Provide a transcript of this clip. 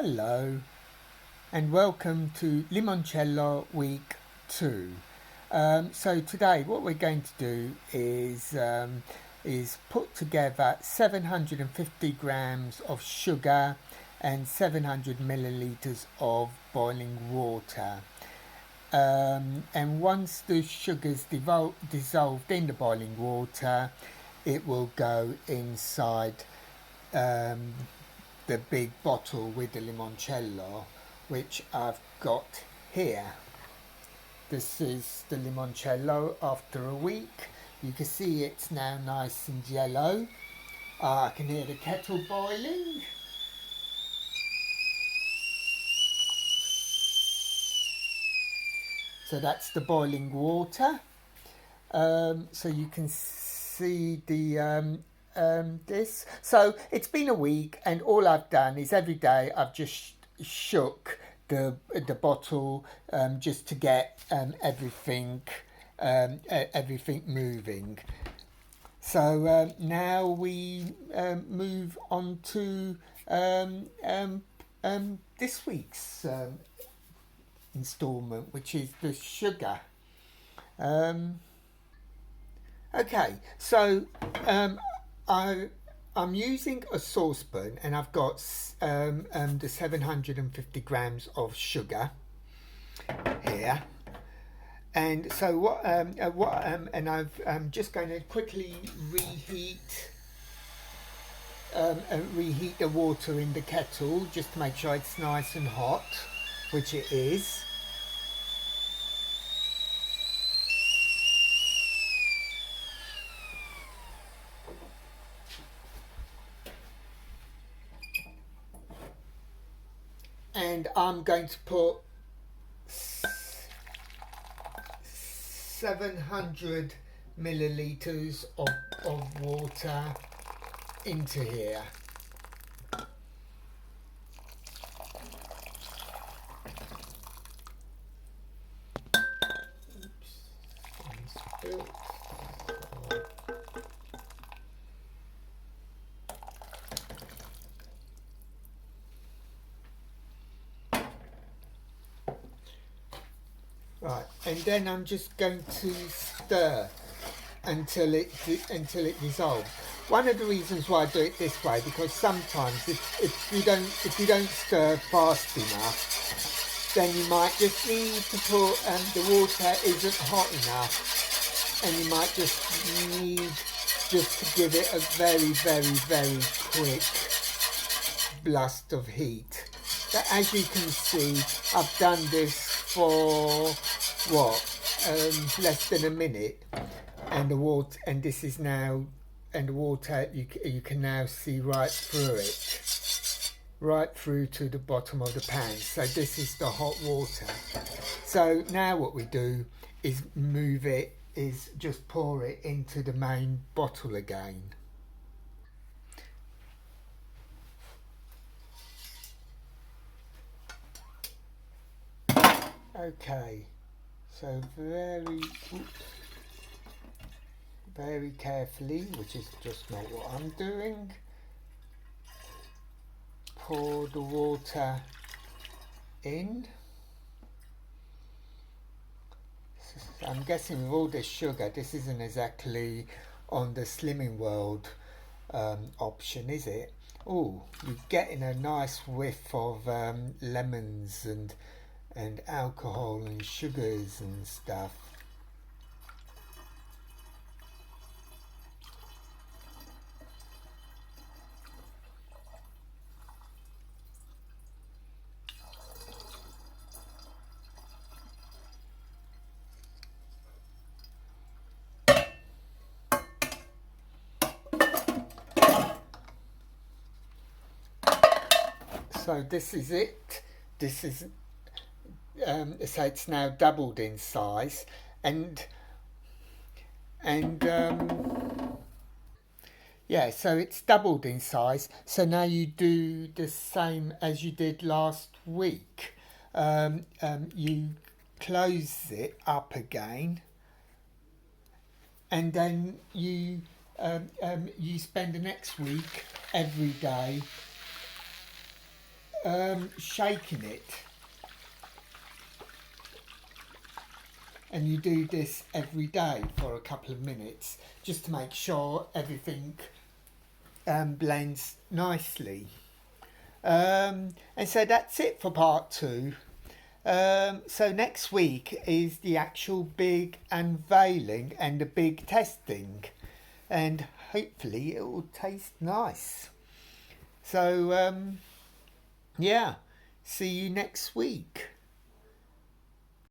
Hello and welcome to Limoncello week 2. So today what we're going to do is put together 750 grams of sugar and 700 milliliters of boiling water. And once the sugar's dissolved in the boiling water, it will go inside the big bottle with the limoncello, which I've got here. This is the limoncello after a week. You can see it's now nice and yellow. I can hear the kettle boiling. So that's the boiling water. So you can see the this. So it's been a week, and all I've done is every day I've just shook the bottle just to get everything moving. So now we move on to this week's instalment, which is the sugar. Okay, so I'm using a saucepan, and I've got the 750 grams of sugar here. And so I'm just going to quickly reheat the water in the kettle just to make sure it's nice and hot, which it is. And I'm going to put 700 milliliters of water into here. Right, and then I'm just going to stir until it dissolves. One of the reasons why I do it this way, because sometimes if you don't stir fast enough, then you might just need to put the water isn't hot enough, and you might just need to give it a very quick blast of heat. But as you can see, I've done this for less than a minute, and the water, and this is now, and the water you can now see right through it, right through to the bottom of the pan. So this is the hot water. So now what we do is just pour it into the main bottle again. Okay, so very carefully, which is just not what I'm doing, pour the water in. I'm guessing with all this sugar, this isn't exactly on the Slimming World option, is it? Oh, you're getting a nice whiff of lemons and alcohol and sugars and stuff. So this is it. This is so it's now doubled in size, and yeah, so it's doubled in size. So now you do the same as you did last week. You close it up again, and then you spend the next week every day shaking it. And you do this every day for a couple of minutes just to make sure everything blends nicely. And so that's it for part 2. So next week is the actual big unveiling and the big testing, and hopefully it will taste nice. So yeah, see you next week.